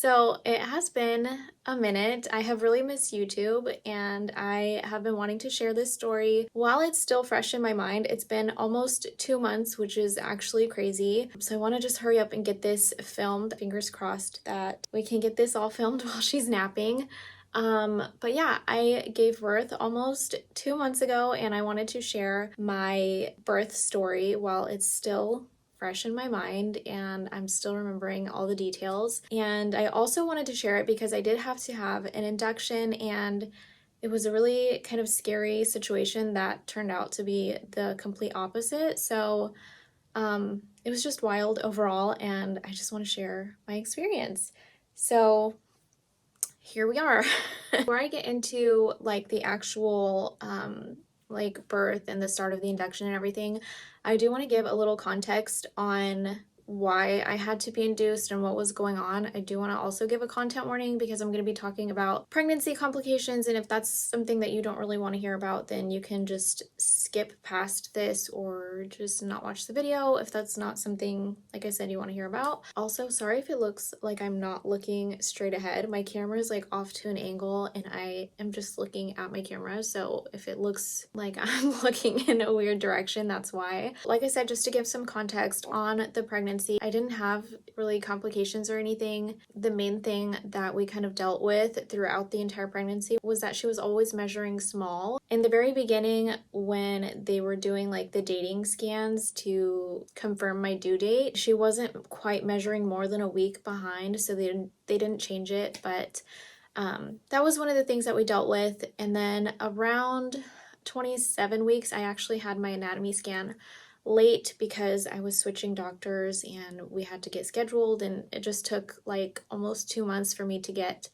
So it has been a minute. I have really missed YouTube and I have been wanting to share this story while it's still fresh in my mind. It's been almost 2 months, which is actually crazy. So I want to just hurry up and get this filmed. Fingers crossed that we can get this all filmed while she's napping. But yeah, I gave birth almost 2 months ago and I wanted to share my birth story while it's still fresh in my mind and I'm still remembering all the details. And I also wanted to share it because I did have to have an induction and it was a really kind of scary situation that turned out to be the complete opposite. So it was just wild overall and I just want to share my experience. So here we are. Before I get into like the actual like birth and the start of the induction and everything, I do want to give a little context on why I had to be induced and what was going on. I do want to also give a content warning because I'm going to be talking about pregnancy complications, and if that's something that you don't really want to hear about, then you can just skip past this or just not watch the video if that's not something, like I said, you want to hear about. Also, sorry if it looks like I'm not looking straight ahead. My camera is like off to an angle and I am just looking at my camera, so if it looks like I'm looking in a weird direction, that's why. Like I said, just to give some context on the pregnancy, I didn't have really complications or anything. The main thing that we kind of dealt with throughout the entire pregnancy was that she was always measuring small. In the very beginning, when they were doing like the dating scans to confirm my due date, she wasn't quite measuring more than a week behind, so they didn't change it, but that was one of the things that we dealt with. And then around 27 weeks, I actually had my anatomy scan late because I was switching doctors and we had to get scheduled, and it just took like almost 2 months for me to get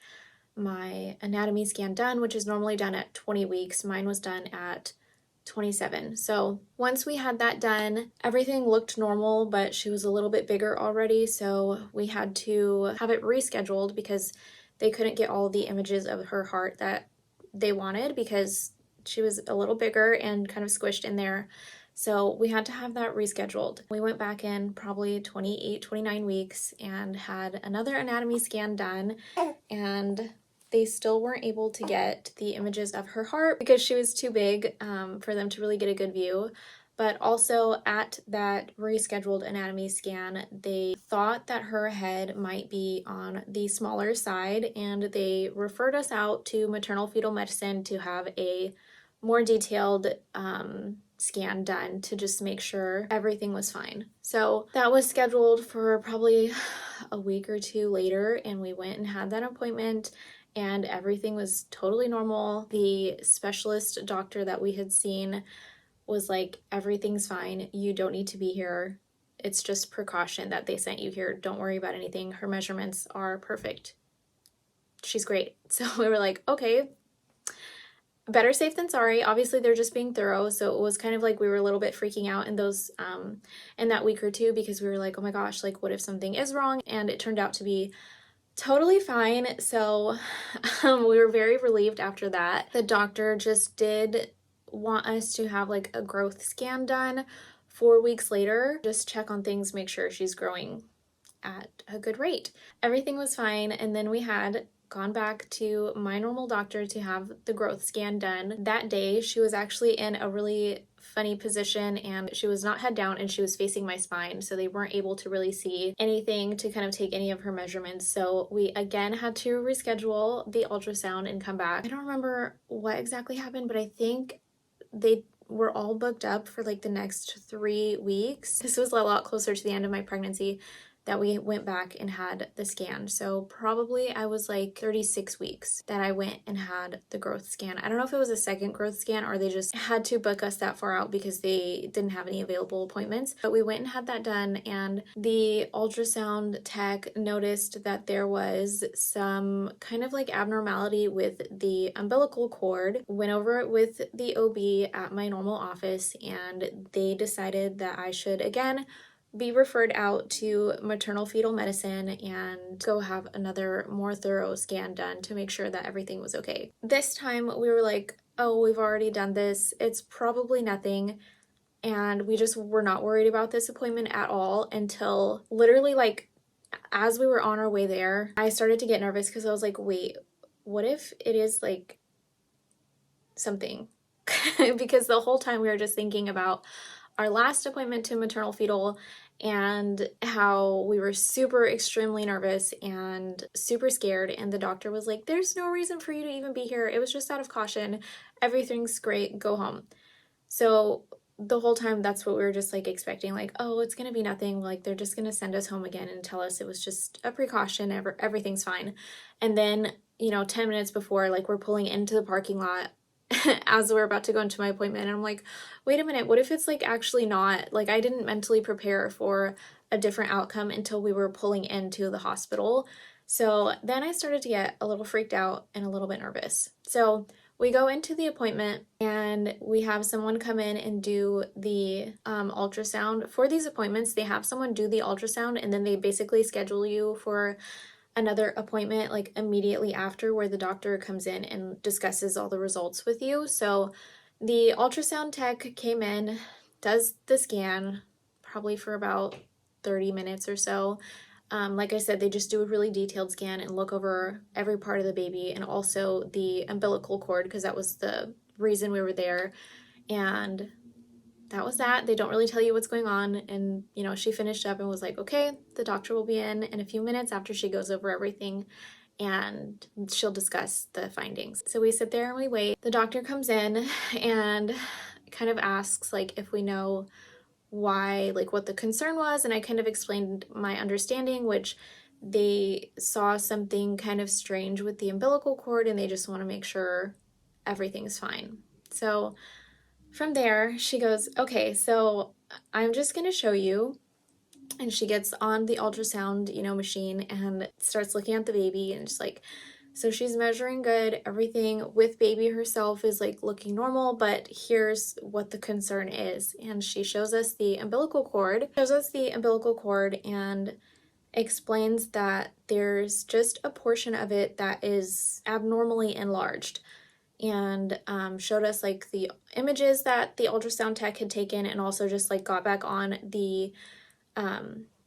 my anatomy scan done, which is normally done at 20 weeks. Mine was done at 27. So once we had that done, everything looked normal, but she was a little bit bigger already, so we had to have it rescheduled because they couldn't get all the images of her heart that they wanted because she was a little bigger and kind of squished in there. So we had to have that rescheduled. We went back in probably 28, 29 weeks and had another anatomy scan done, and they still weren't able to get the images of her heart because she was too big for them to really get a good view. But also at that rescheduled anatomy scan, they thought that her head might be on the smaller side, and they referred us out to maternal fetal medicine to have a more detailed scan done to just make sure everything was fine. So that was scheduled for probably a week or two later, and we went and had that appointment and everything was totally normal. The specialist doctor that we had seen was like, everything's fine, you don't need to be here, it's just precaution that they sent you here, don't worry about anything, her measurements are perfect, she's great. So we were like, okay, better safe than sorry. Obviously they're just being thorough, so it was kind of like we were a little bit freaking out in those in that week or two because we were like, oh my gosh, like what if something is wrong? And it turned out to be totally fine. So we were very relieved after that. The doctor just did want us to have like a growth scan done 4 weeks later, just check on things, make sure she's growing at a good rate. Everything was fine, and then we had gone back to my normal doctor to have the growth scan done. That day, she was actually in a really funny position and she was not head down and she was facing my spine, so they weren't able to really see anything to kind of take any of her measurements. So we again had to reschedule the ultrasound and come back. I don't remember what exactly happened, but I think they were all booked up for like the next 3 weeks. This was a lot closer to the end of my pregnancy that we went back and had the scan. So probably I was like 36 weeks that I went and had the growth scan. I don't know if it was a second growth scan or they just had to book us that far out because they didn't have any available appointments. But we went and had that done, and the ultrasound tech noticed that there was some kind of like abnormality with the umbilical cord. Went over it with the OB at my normal office, and they decided that I should again be referred out to maternal fetal medicine and go have another more thorough scan done to make sure that everything was okay. This time we were like, oh, we've already done this, it's probably nothing. And we just were not worried about this appointment at all until literally like as we were on our way there, I started to get nervous because I was like, wait, what if it is like something? Because the whole time we were just thinking about our last appointment to maternal fetal and how we were super extremely nervous and super scared, and the doctor was like, there's no reason for you to even be here, it was just out of caution, everything's great, go home. So the whole time that's what we were just like expecting, like, oh, it's gonna be nothing, like they're just gonna send us home again and tell us it was just a precaution, everything's fine. And then 10 minutes before, like, we're pulling into the parking lot as we're about to go into my appointment, and I'm like, wait a minute, what if it's like actually not, like I didn't mentally prepare for a different outcome until we were pulling into the hospital. So then I started to get a little freaked out and a little bit nervous. So we go into the appointment and we have someone come in and do the ultrasound. For these appointments, they have someone do the ultrasound and then they basically schedule you for another appointment like immediately after, where the doctor comes in and discusses all the results with you. So the ultrasound tech came in, does the scan probably for about 30 minutes or so. Like I said, they just do a really detailed scan and look over every part of the baby and also the umbilical cord, because that was the reason we were there. And that was that. They don't really tell you what's going on. And, she finished up and was like, okay, the doctor will be in a few minutes after she goes over everything and she'll discuss the findings. So we sit there and we wait. The doctor comes in and kind of asks, like, if we know why, like what the concern was, and I kind of explained my understanding, which they saw something kind of strange with the umbilical cord and they just want to make sure everything's fine. So from there, she goes, okay, so I'm just going to show you. And she gets on the ultrasound, machine and starts looking at the baby and just like, so she's measuring good. Everything with baby herself is like looking normal, but here's what the concern is. And she shows us the umbilical cord, and explains that there's just a portion of it that is abnormally enlarged, and showed us like the images that the ultrasound tech had taken, and also just like got back on the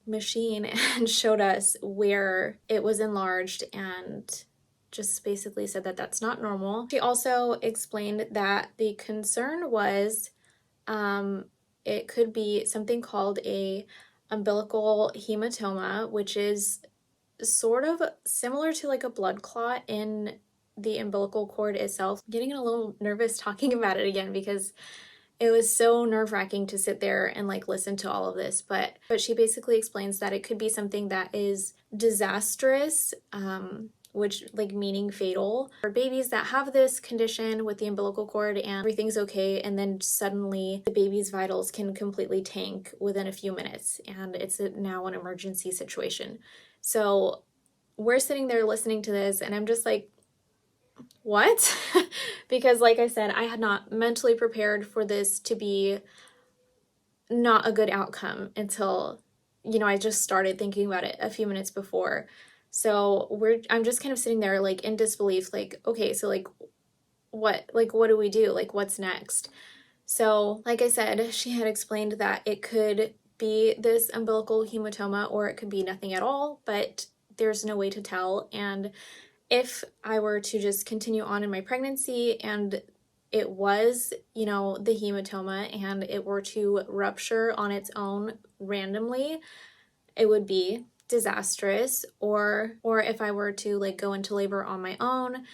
machine and showed us where it was enlarged and just basically said that that's not normal. She also explained that the concern was it could be something called a umbilical hematoma, which is sort of similar to like a blood clot in the umbilical cord itself. I'm getting a little nervous talking about it again because it was so nerve-wracking to sit there and like listen to all of this, but she basically explains that it could be something that is disastrous, which like meaning fatal, for babies that have this condition with the umbilical cord and everything's okay, and then suddenly the baby's vitals can completely tank within a few minutes and it's now an emergency situation. So we're sitting there listening to this and I'm just like, what? Because like I said, I had not mentally prepared for this to be not a good outcome until, I just started thinking about it a few minutes before. So I'm just kind of sitting there like in disbelief, like, okay, so like what do we do? Like what's next? So like I said, she had explained that it could be this umbilical hematoma or it could be nothing at all, but there's no way to tell. And if I were to just continue on in my pregnancy and it was, the hematoma and it were to rupture on its own randomly, it would be disastrous. Or if I were to like go into labor on my own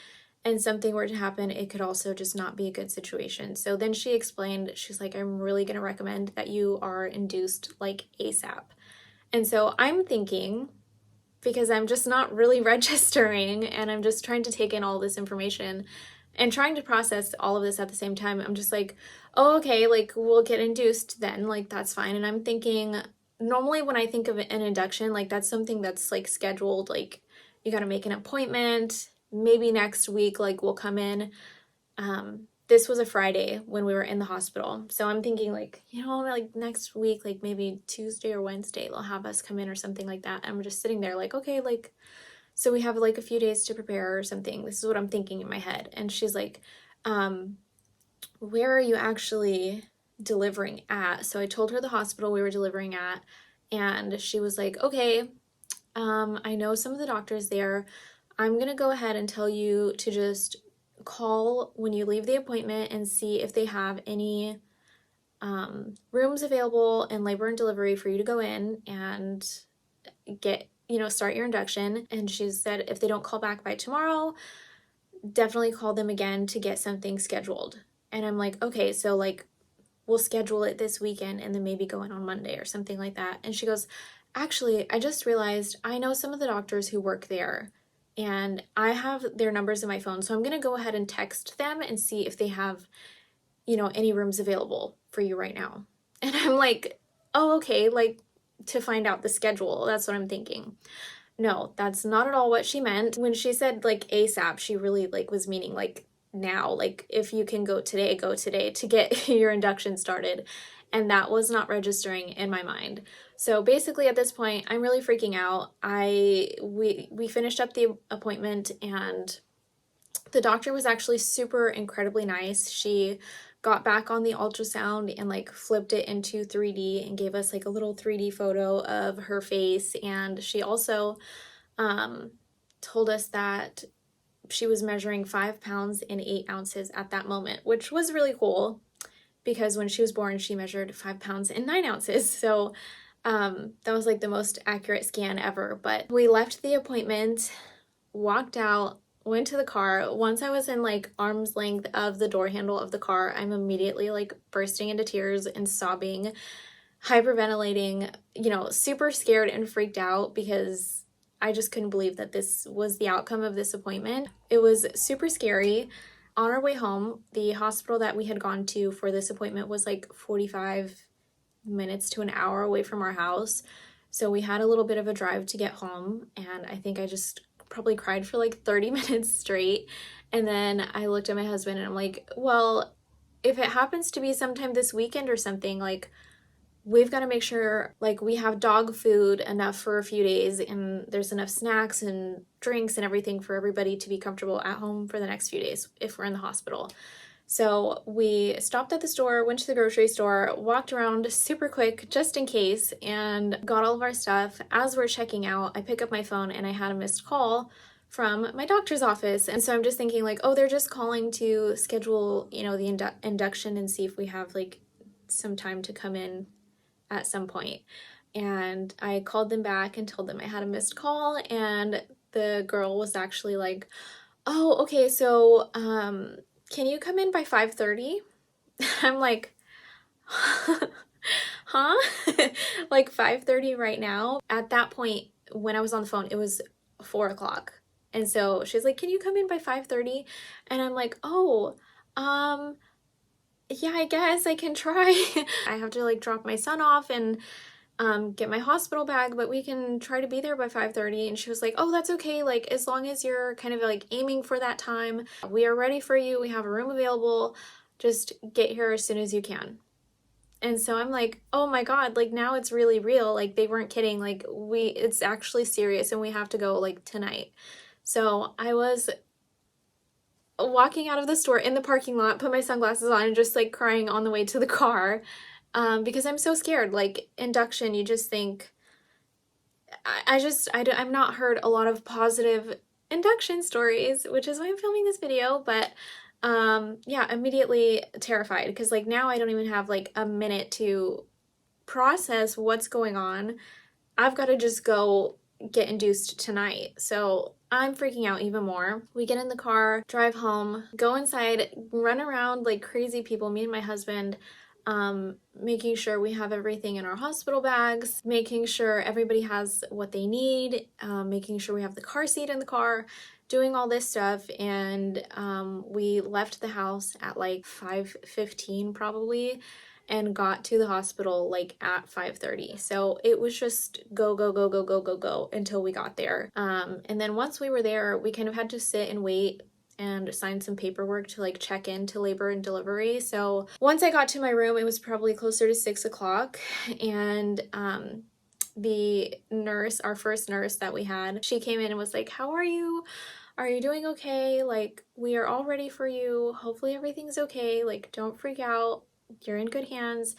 and something were to happen, it could also just not be a good situation. So then she explained, she's like, I'm really going to recommend that you are induced like ASAP. And so I'm thinking, because I'm just not really registering and I'm just trying to take in all this information and trying to process all of this at the same time, I'm just like, oh, okay, like we'll get induced then, like that's fine. And I'm thinking, normally when I think of an induction, like that's something that's like scheduled, like you got to make an appointment, maybe next week, like we'll come in. This was a Friday when we were in the hospital. So I'm thinking like, like next week, like maybe Tuesday or Wednesday, they'll have us come in or something like that. And I'm just sitting there like, okay, like, so we have like a few days to prepare or something. This is what I'm thinking in my head. And she's like, where are you actually delivering at? So I told her the hospital we were delivering at. And she was like, okay, I know some of the doctors there. I'm gonna go ahead and tell you to just call when you leave the appointment and see if they have any rooms available in labor and delivery for you to go in and get, start your induction. And she said if they don't call back by tomorrow, definitely call them again to get something scheduled. And I'm like, okay, so like we'll schedule it this weekend and then maybe go in on Monday or something like that. And she goes, actually, I just realized I know some of the doctors who work there and I have their numbers in my phone. So I'm going to go ahead and text them and see if they have, any rooms available for you right now. And I'm like, oh, okay, like to find out the schedule. That's what I'm thinking. No, that's not at all what she meant. When she said like ASAP, she really like was meaning like now, like if you can go today to get your induction started. And that was not registering in my mind. So basically at this point, I'm really freaking out. We finished up the appointment and the doctor was actually super incredibly nice. She got back on the ultrasound and like flipped it into 3D and gave us like a little 3D photo of her face. And she also told us that she was measuring 5 pounds and 8 ounces at that moment, which was really cool because when she was born, she measured 5 pounds and 9 ounces. So that was like the most accurate scan ever. But we left the appointment, walked out, went to the car. Once I was in like arm's length of the door handle of the car, I'm immediately like bursting into tears and sobbing, hyperventilating, super scared and freaked out because I just couldn't believe that this was the outcome of this appointment. It was super scary. On our way home, the hospital that we had gone to for this appointment was like 45 minutes to an hour away from our house. So we had a little bit of a drive to get home, and I think I just probably cried for like 30 minutes straight. And then I looked at my husband and I'm like, well, if it happens to be sometime this weekend or something, like we've got to make sure like we have dog food enough for a few days and there's enough snacks and drinks and everything for everybody to be comfortable at home for the next few days if we're in the hospital. So we stopped at the store, went to the grocery store, walked around super quick just in case, and got all of our stuff. As we're checking out, I pick up my phone and I had a missed call from my doctor's office. And so I'm just thinking like, oh, they're just calling to schedule, the induction and see if we have like some time to come in at some point. And I called them back and told them I had a missed call, and the girl was actually like, oh, okay, so can you come in by 5:30? I'm like, huh? Like 5:30 right now? At that point, when I was on the phone, it was 4 o'clock. And so she's like, can you come in by 5:30? And I'm like, oh, yeah, I guess I can try. I have to like drop my son off and get my hospital bag, but we can try to be there by 5:30. And she was like, oh, that's okay. Like, as long as you're kind of like aiming for that time, we are ready for you. We have a room available. Just get here as soon as you can. And so I'm like, oh my God, like now it's really real. Like they weren't kidding. Like it's actually serious and we have to go like tonight. So I was walking out of the store in the parking lot, put my sunglasses on and just like crying on the way to the car. Because I'm so scared. Like induction, you just think, I'm not heard a lot of positive induction stories, which is why I'm filming this video, but yeah, immediately terrified because like now I don't even have like a minute to process what's going on. I've got to just go get induced tonight. So I'm freaking out even more. We get in the car, drive home, go inside, run around like crazy people, me and my husband, making sure we have everything in our hospital bags, making sure everybody has what they need, making sure we have the car seat in the car, doing all this stuff. And we left the house at like 5:15 probably and got to the hospital like at 5:30. So it was just go, go, go, go, go, go, go until we got there. And then once we were there, we kind of had to sit and wait and sign some paperwork to like check into labor and delivery. So once I got to my room, it was probably closer to 6 o'clock, and the nurse, our first nurse that we had, she came in and was like, how are you? Are you doing okay? Like, we are all ready for you. Hopefully everything's okay. Like, don't freak out. You're in good hands.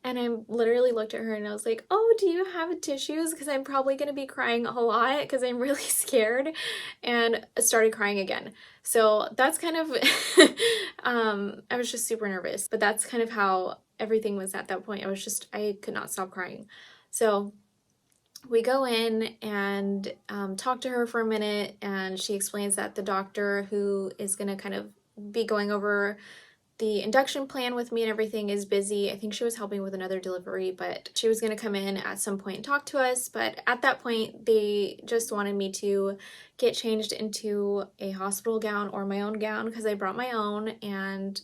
And I literally looked at her and I was like, oh, do you have tissues? Because I'm probably going to be crying a lot because I'm really scared. And I started crying again. So that's kind of, I was just super nervous. But that's kind of how everything was at that point. I could not stop crying. So we go in and talk to her for a minute, and she explains that the doctor who is going to kind of be going over the induction plan with me and everything is busy. I think she was helping with another delivery, but she was going to come in at some point and talk to us. But at that point, they just wanted me to get changed into a hospital gown or my own gown because I brought my own, and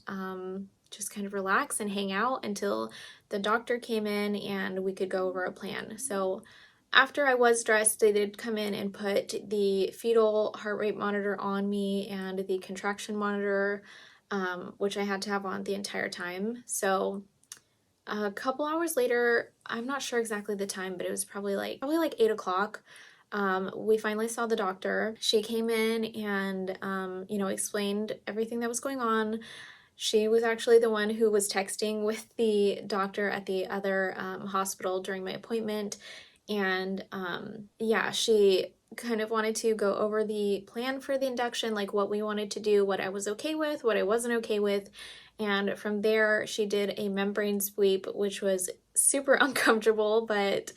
just kind of relax and hang out until the doctor came in and we could go over a plan. So after I was dressed, they did come in and put the fetal heart rate monitor on me and the contraction monitor, which I had to have on the entire time. So a couple hours later, I'm not sure exactly the time, but it was probably like 8 o'clock. We finally saw the doctor. She came in and, explained everything that was going on. She was actually the one who was texting with the doctor at the other hospital during my appointment. And yeah, she kind of wanted to go over the plan for the induction, like what we wanted to do, what I was okay with, what I wasn't okay with. And from there, she did a membrane sweep, which was super uncomfortable, but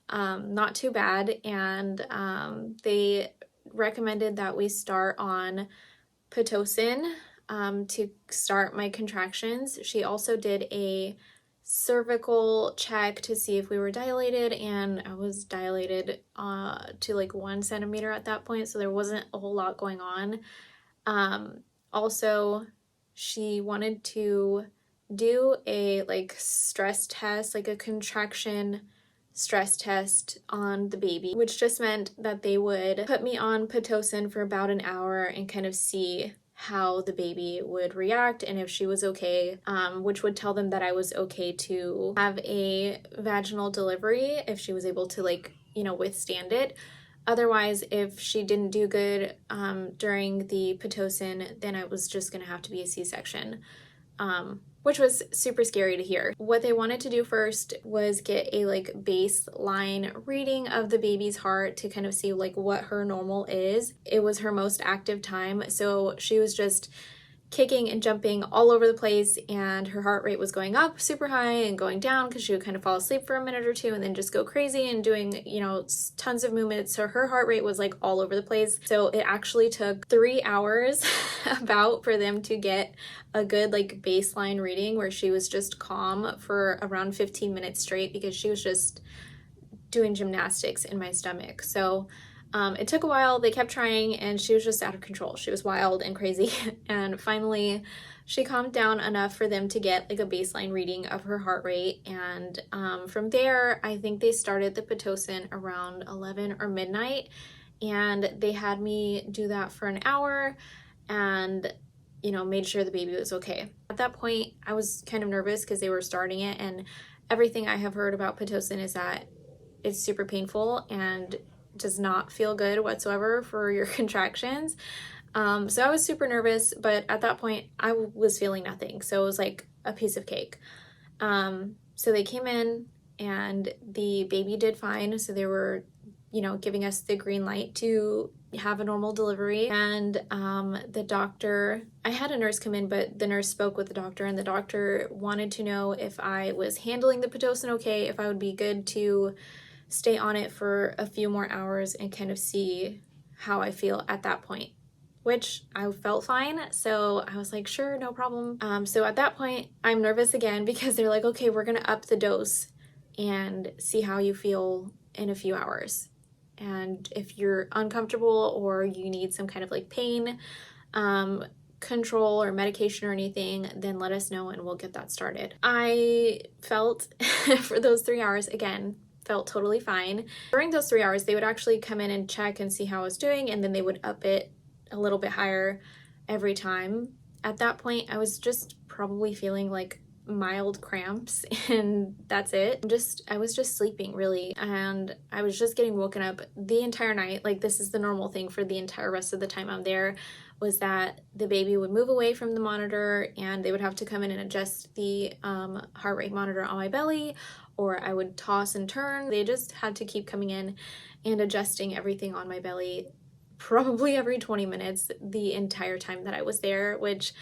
not too bad. And they recommended that we start on Pitocin to start my contractions. She also did a cervical check to see if we were dilated, and I was dilated to like 1 centimeter at that point, so there wasn't a whole lot going on. Also, she wanted to do a like stress test, like a contraction stress test on the baby, which just meant that they would put me on Pitocin for about an hour and kind of see how the baby would react and if she was okay, which would tell them that I was okay to have a vaginal delivery if she was able to withstand it. Otherwise, if she didn't do good during the Pitocin, then it was just gonna have to be a C-section. Which was super scary to hear. What they wanted to do first was get a baseline reading of the baby's heart to kind of see what her normal is. It was her most active time, so she was just kicking and jumping all over the place, and her heart rate was going up super high and going down because she would kind of fall asleep for a minute or two and then just go crazy and doing tons of movements. So her heart rate was all over the place. So it actually took 3 hours about for them to get a good baseline reading where she was just calm for around 15 minutes straight because she was just doing gymnastics in my stomach. So it took a while. They kept trying and she was just out of control. She was wild and crazy. And finally she calmed down enough for them to get a baseline reading of her heart rate. And from there, I think they started the Pitocin around 11 or midnight, and they had me do that for an hour and made sure the baby was okay. At that point, I was kind of nervous because they were starting it, and everything I have heard about Pitocin is that it's super painful and does not feel good whatsoever for your contractions. So I was super nervous, but at that point I was feeling nothing. So it was like a piece of cake. So they came in and the baby did fine. So they were, giving us the green light to have a normal delivery. And the doctor, I had a nurse come in, but the nurse spoke with the doctor, and the doctor wanted to know if I was handling the Pitocin okay, if I would be good to stay on it for a few more hours and kind of see how I feel at that point, which I felt fine. So I was like, sure, no problem. So at that point, I'm nervous again because they're like, okay, we're gonna up the dose and see how you feel in a few hours. And if you're uncomfortable or you need some kind of pain control or medication or anything, then let us know and we'll get that started. I felt for those 3 hours, again, felt totally fine. During those 3 hours, they would actually come in and check and see how I was doing, and then they would up it a little bit higher every time. At that point, I was just probably feeling mild cramps and that's it. I was just sleeping really, and I was just getting woken up the entire night. Like, this is the normal thing for the entire rest of the time I'm there, was that the baby would move away from the monitor and they would have to come in and adjust the heart rate monitor on my belly, or I would toss and turn. They just had to keep coming in and adjusting everything on my belly probably every 20 minutes the entire time that I was there, which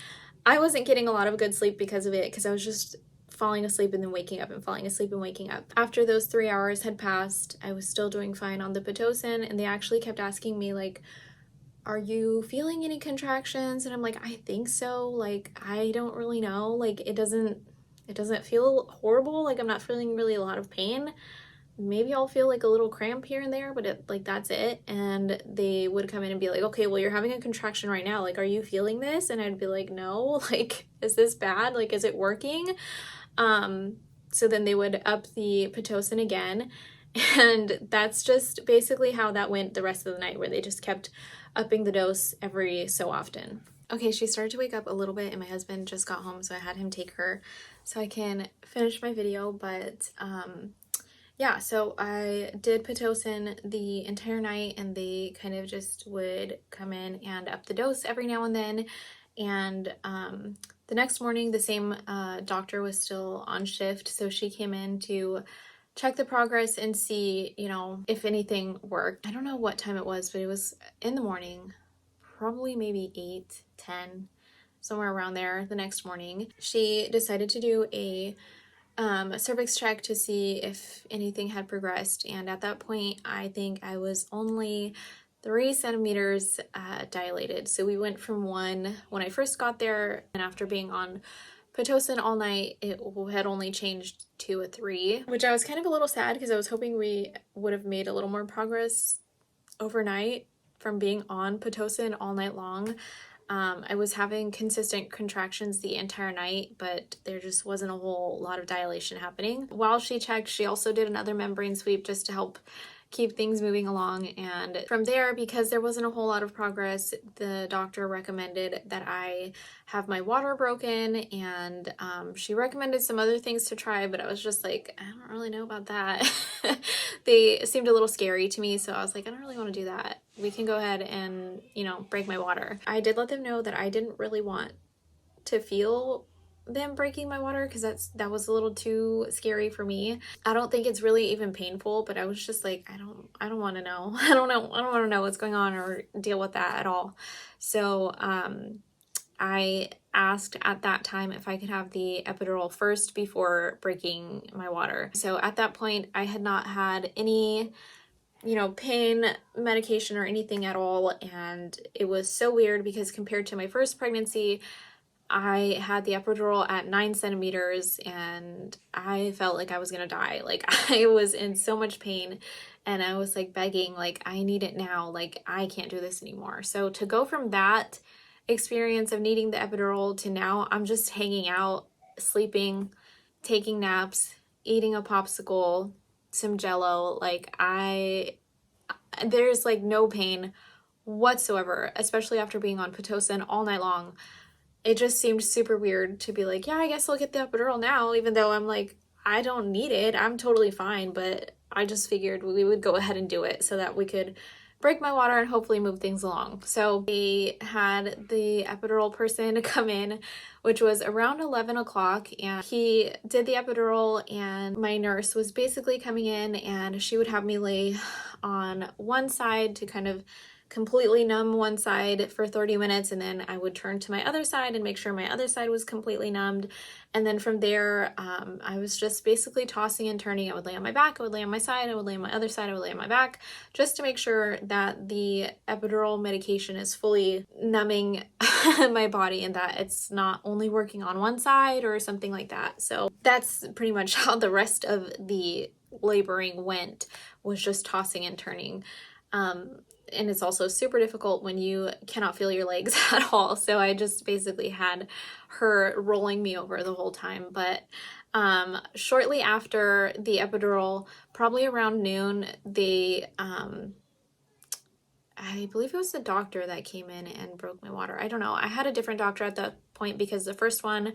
I wasn't getting a lot of good sleep because of it, because I was just falling asleep and then waking up and falling asleep and waking up. After those 3 hours had passed, I was still doing fine on the Pitocin, and they actually kept asking me, like, are you feeling any contractions? And I'm like, I think so. Like, I don't really know. Like, it doesn't feel horrible. Like, I'm not feeling really a lot of pain. Maybe I'll feel like a little cramp here and there, but like that's it. And they would come in and be like, okay, well, you're having a contraction right now. Like, are you feeling this? And I'd be like, no, like, is this bad? Like, is it working? So then they would up the Pitocin again. And that's just basically how that went the rest of the night, where they just kept upping the dose every so often. Okay, she started to wake up a little bit and my husband just got home, so I had him take her so I can finish my video. But yeah, so I did Pitocin the entire night, and they kind of just would come in and up the dose every now and then. And the next morning, the same doctor was still on shift, so she came in to check the progress and see, you know, if anything worked. I don't know what time it was, but it was in the morning, probably maybe 8, 10, somewhere around there the next morning. She decided to do a cervix check to see if anything had progressed, and at that point I think I was only 3 centimeters dilated. So we went from 1 when I first got there, and after being on Pitocin all night, it had only changed to a 3, which I was kind of a little sad because I was hoping we would have made a little more progress overnight from being on Pitocin all night long. I was having consistent contractions the entire night, but there just wasn't a whole lot of dilation happening. While she checked, she also did another membrane sweep just to help keep things moving along. And from there, because there wasn't a whole lot of progress, the doctor recommended that I have my water broken, and she recommended some other things to try, but I was just like, I don't really know about that. They seemed a little scary to me, so I was like, I don't really want to do that. We can go ahead and, you know, break my water. I did let them know that I didn't really want to feel them breaking my water because that was a little too scary for me. I don't think it's really even painful, but I was just like, I don't want to know. I don't want to know what's going on or deal with that at all. So I asked at that time if I could have the epidural first before breaking my water. So at that point, I had not had any, you know, pain medication or anything at all, and it was so weird because compared to my first pregnancy, I had the epidural at 9 centimeters and I felt like I was gonna die. Like, I was in so much pain and I was like begging, like, I need it now. Like, I can't do this anymore. So to go from that experience of needing the epidural to now I'm just hanging out, sleeping, taking naps, eating a popsicle, some Jello, like there's like no pain whatsoever, especially after being on Pitocin all night long. It just seemed super weird to be like, yeah, I guess I'll get the epidural now, even though I'm like, I don't need it. I'm totally fine. But I just figured we would go ahead and do it so that we could break my water and hopefully move things along. So they had the epidural person come in, which was around 11 o'clock, and he did the epidural, and my nurse was basically coming in and she would have me lay on one side to kind of completely numb one side for 30 minutes, and then I would turn to my other side and make sure my other side was completely numbed. And then from there, I was just basically tossing and turning. I would lay on my back, I would lay on my side, I would lay on my other side, I would lay on my back, just to make sure that the epidural medication is fully numbing my body and that it's not only working on one side or something like that. So that's pretty much how the rest of the laboring went, was just tossing and turning. And it's also super difficult when you cannot feel your legs at all. So I just basically had her rolling me over the whole time. But shortly after the epidural, probably around noon, they, I believe it was the doctor that came in and broke my water. I don't know. I had a different doctor at that point because the first one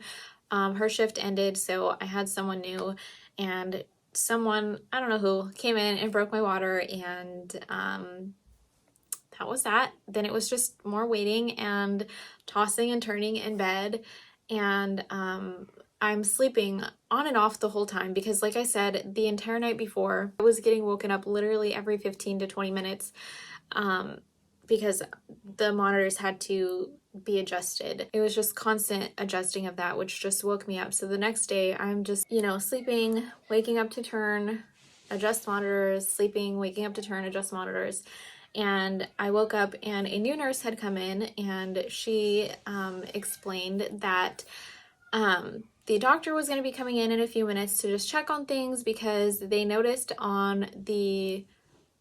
Her shift ended, so I had someone new, and someone, I don't know who, came in and broke my water, and that was that. Then it was just more waiting and tossing and turning in bed, and I'm sleeping on and off the whole time because, like I said, the entire night before, I was getting woken up literally every 15 to 20 minutes because the monitors had to be adjusted. It was just constant adjusting of that, which just woke me up. So the next day, I'm just, sleeping, waking up to turn, adjust monitors, sleeping, waking up to turn, adjust monitors. And I woke up and a new nurse had come in, and she explained that the doctor was going to be coming in a few minutes to just check on things because they noticed on the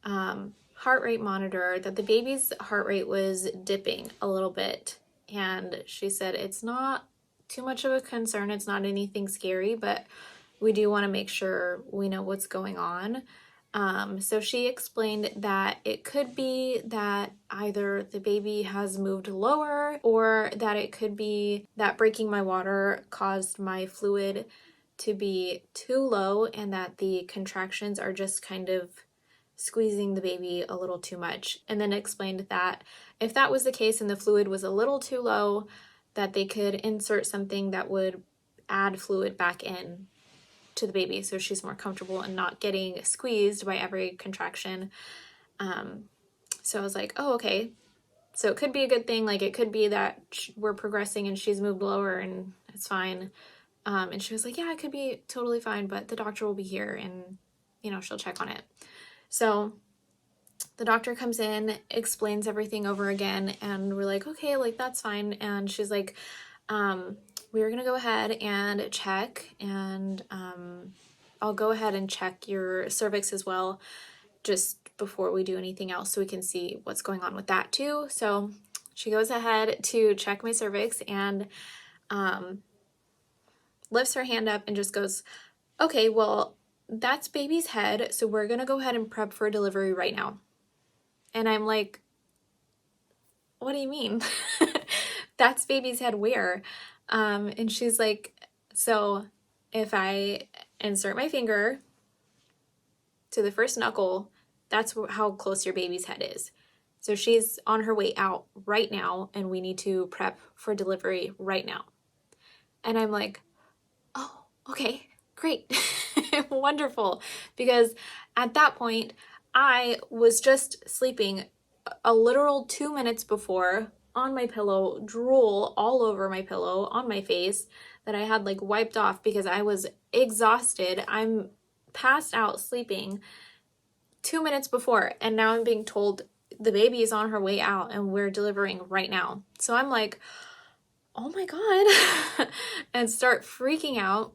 heart rate monitor that the baby's heart rate was dipping a little bit. And she said it's not too much of a concern, it's not anything scary, but we do want to make sure we know what's going on. So she explained that it could be that either the baby has moved lower, or that it could be that breaking my water caused my fluid to be too low, and that the contractions are just kind of squeezing the baby a little too much. And then explained that if that was the case and the fluid was a little too low, that they could insert something that would add fluid back in to the baby so she's more comfortable and not getting squeezed by every contraction. So I was like, oh, okay. So it could be a good thing. Like, it could be that we're progressing and she's moved lower and it's fine. And she was like, yeah, it could be totally fine, but the doctor will be here and, she'll check on it. So the doctor comes in, explains everything over again, and we're like, okay, like, that's fine. And she's like, we're gonna go ahead and check, and I'll go ahead and check your cervix as well, just before we do anything else, so we can see what's going on with that too. So she goes ahead to check my cervix and lifts her hand up and just goes, okay, well, that's baby's head, so we're gonna go ahead and prep for delivery right now. And I'm like, what do you mean? That's baby's head where? And she's like, so if I insert my finger to the first knuckle, that's how close your baby's head is. So she's on her way out right now, and we need to prep for delivery right now. And I'm like, oh, okay, great. Wonderful. Because at that point, I was just sleeping a literal 2 minutes before on my pillow, drool all over my pillow, on my face, that I had like wiped off because I was exhausted. I'm passed out sleeping 2 minutes before, and now I'm being told the baby is on her way out and we're delivering right now. So I'm like, oh my God, and start freaking out.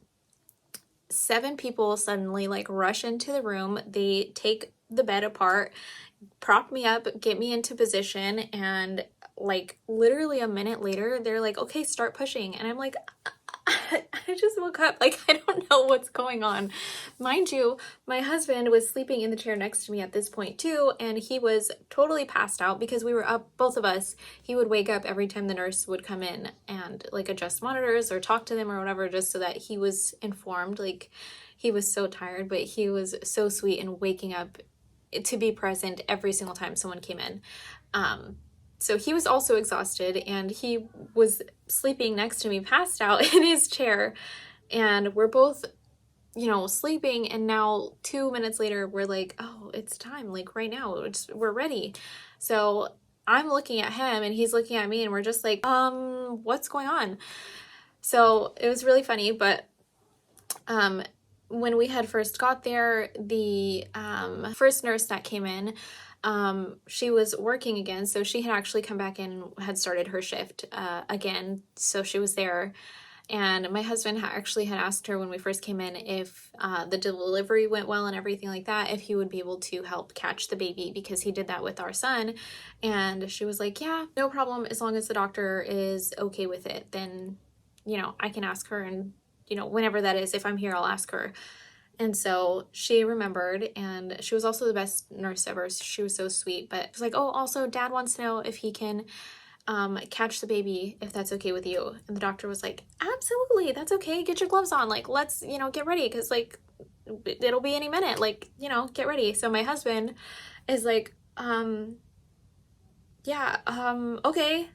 7 people suddenly like rush into the room. They take the bed apart, prop me up, get me into position, and like literally a minute later, they're like, okay, start pushing. And I'm like, I just woke up. Like, I don't know what's going on. Mind you, my husband was sleeping in the chair next to me at this point too, and he was totally passed out because we were up, both of us. He would wake up every time the nurse would come in and like adjust monitors or talk to them or whatever, just so that he was informed. Like, he was so tired, but he was so sweet in waking up to be present every single time someone came in. So he was also exhausted, and he was sleeping next to me, passed out in his chair, and we're both, sleeping. And now 2 minutes later, we're like, oh, it's time, like right now, we're ready. So I'm looking at him and he's looking at me, and we're just like, what's going on? So it was really funny. But when we had first got there, the first nurse that came in, she was working again, so she had actually come back in and had started her shift again, so she was there. And my husband actually had asked her when we first came in if the delivery went well and everything like that, if he would be able to help catch the baby, because he did that with our son. And she was like, yeah, no problem, as long as the doctor is okay with it, then I can ask her, and whenever that is, if I'm here, I'll ask her. And so she remembered, and she was also the best nurse ever. She was so sweet. But she's like, oh, also Dad wants to know if he can catch the baby if that's okay with you. And the doctor was like, absolutely, that's okay. Get your gloves on. Like, let's, get ready. Cause like, it'll be any minute. Like, get ready. So my husband is like, yeah, okay.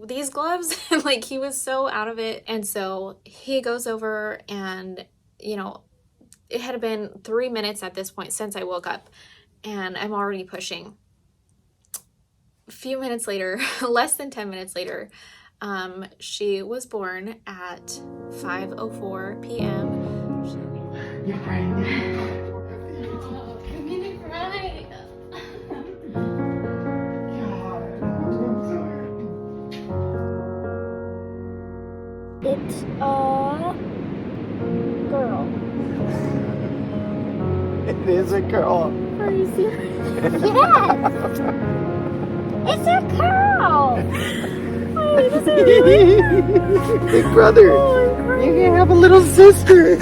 These gloves. And like, he was so out of it. And so he goes over and, it had been 3 minutes at this point since I woke up and I'm already pushing. A few minutes later, less than 10 minutes later, she was born at 5:04 p.m. You're crying. I'm gonna cry. It's a girl. It is a girl. Are you serious? Yes! It's a girl! Oh, this is really Big brother. Oh, you can have a little sister.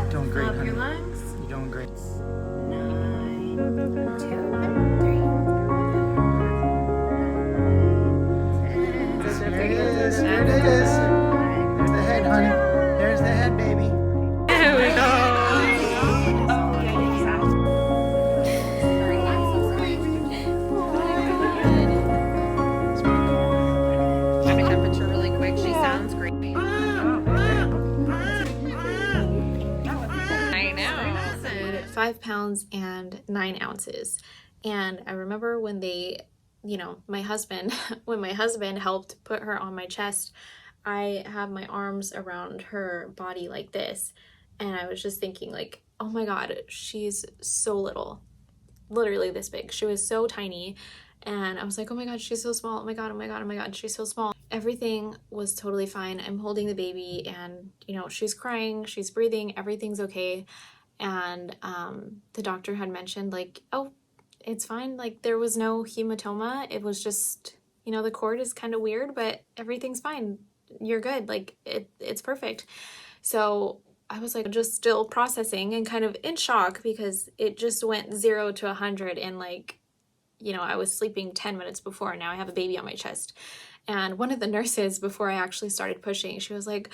Doing great, honey. Your lungs. You're doing great. 9, 2, 3. There it is. There it is. There's the head, honey. There's the head, baby. There we go. Have a temperature really quick. She sounds great. I know. 5 pounds and 9 ounces. And I remember when my husband, when my husband helped put her on my chest, I have my arms around her body like this. And I was just thinking like, oh my God, she's so little, literally this big. She was so tiny. And I was like, oh my God, she's so small. Oh my God, oh my God, oh my God, she's so small. Everything was totally fine. I'm holding the baby and, she's crying, she's breathing, everything's okay. And the doctor had mentioned like, oh, it's fine. Like there was no hematoma. It was just, the cord is kind of weird, but everything's fine. You're good. Like it's perfect. So I was like just still processing and kind of in shock because it just went 0 to 100 in like, I was sleeping 10 minutes before and now I have a baby on my chest. And one of the nurses, before I actually started pushing, she was like,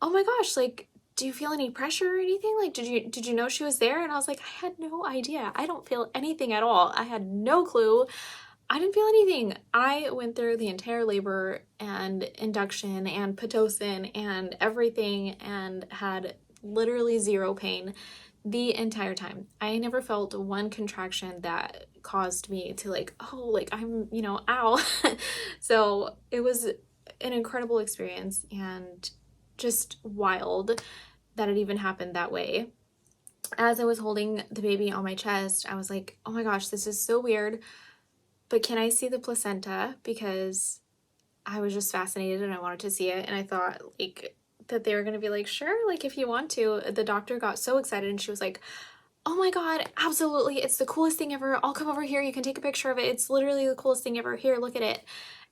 oh my gosh, like, do you feel any pressure or anything? Like, did you know she was there? And I was like, I had no idea. I don't feel anything at all. I had no clue. I didn't feel anything. I went through the entire labor and induction and Pitocin and everything and had literally 0 pain the entire time. I never felt one contraction that caused me to like, oh, like I'm, ow. So it was an incredible experience and just wild that it even happened that way. As I was holding the baby on my chest, I was like, oh my gosh, this is so weird, but can I see the placenta? Because I was just fascinated and I wanted to see it. And I thought like that they were going to be like, sure, like if you want to. The doctor got so excited and she was like, oh my God, absolutely. It's the coolest thing ever. I'll come over here. You can take a picture of it. It's literally the coolest thing ever. Here, look at it.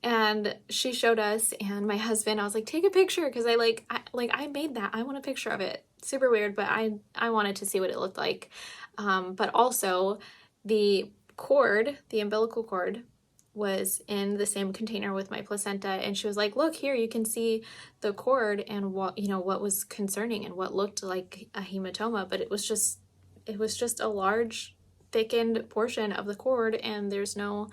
And she showed us, and my husband, I was like, take a picture because I made that. I want a picture of it. Super weird, but I wanted to see what it looked like. But also the cord, the umbilical cord, was in the same container with my placenta, and she was like, look here, you can see the cord and what was concerning and what looked like a hematoma, but it was just a large thickened portion of the cord and there's no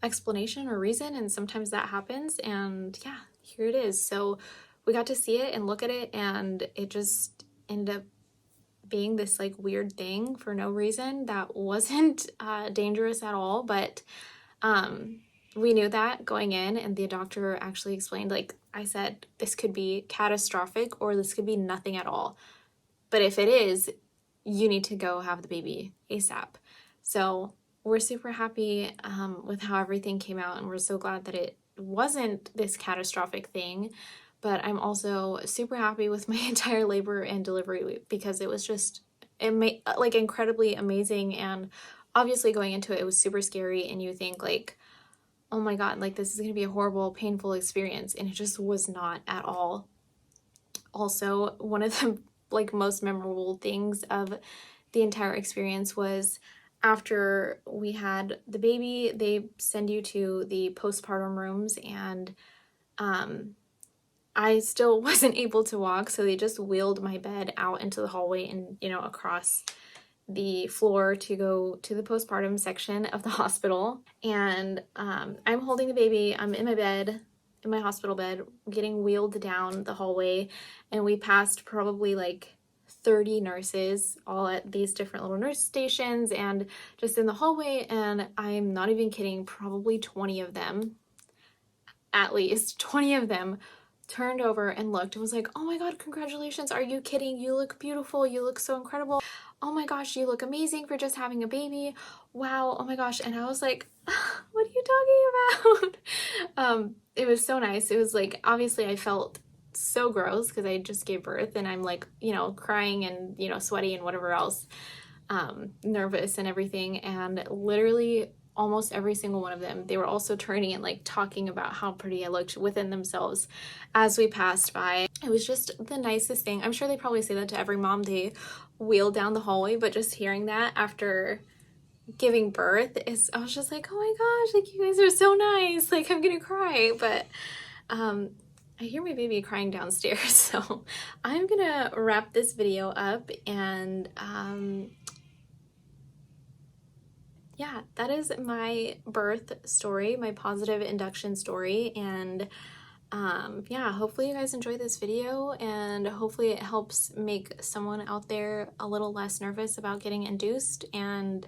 explanation or reason, and sometimes that happens, and yeah, here it is. So we got to see it and look at it, and it just ended up being this like weird thing for no reason that wasn't dangerous at all, but we knew that going in, and the doctor actually explained, like I said, this could be catastrophic or this could be nothing at all, but if it is, you need to go have the baby ASAP. So we're super happy with how everything came out, and we're so glad that it wasn't this catastrophic thing. But I'm also super happy with my entire labor and delivery because it was just like incredibly amazing. And obviously going into it, it was super scary, and you think like, oh my God, like this is gonna be a horrible, painful experience, and it just was not at all. Also, one of the like most memorable things of the entire experience was after we had the baby, they send you to the postpartum rooms, and I still wasn't able to walk, so they just wheeled my bed out into the hallway and, you know, across the floor to go to the postpartum section of the hospital. And I'm holding the baby, I'm in my bed, in my hospital bed, getting wheeled down the hallway, and we passed probably like 30 nurses all at these different little nurse stations and just in the hallway, and I'm not even kidding, probably 20 of them, at least 20 of them turned over and looked and was like, oh my God, congratulations, are you kidding, you look beautiful, you look so incredible, oh my gosh, you look amazing for just having a baby, wow, oh my gosh. And I was like, what are you talking about? It was so nice. It was like, obviously I felt so gross because I just gave birth, and I'm like, you know, crying and, you know, sweaty and whatever else, nervous and everything. And literally almost every single one of them, they were also turning and like talking about how pretty I looked within themselves as we passed by. It was just the nicest thing. I'm sure they probably say that to every mom they wheel down the hallway, but just hearing that after giving birth is, I was just like, oh my gosh, like you guys are so nice, like I'm gonna cry. But I hear my baby crying downstairs, so I'm gonna wrap this video up. And yeah, that is my birth story, my positive induction story. And yeah, hopefully you guys enjoy this video, and hopefully it helps make someone out there a little less nervous about getting induced. And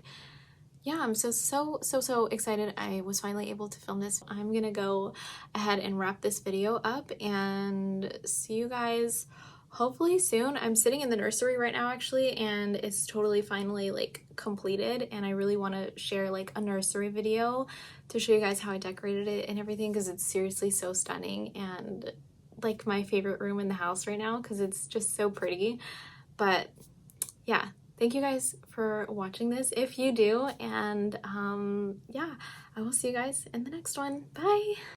yeah, I'm so excited I was finally able to film this. I'm gonna go ahead and wrap this video up and see you guys hopefully soon. I'm sitting in the nursery right now actually, and it's totally finally like completed, and I really want to share like a nursery video to show you guys how I decorated it and everything, because it's seriously so stunning and like my favorite room in the house right now because it's just so pretty. But yeah, thank you guys for watching this if you do, and yeah, I will see you guys in the next one. Bye.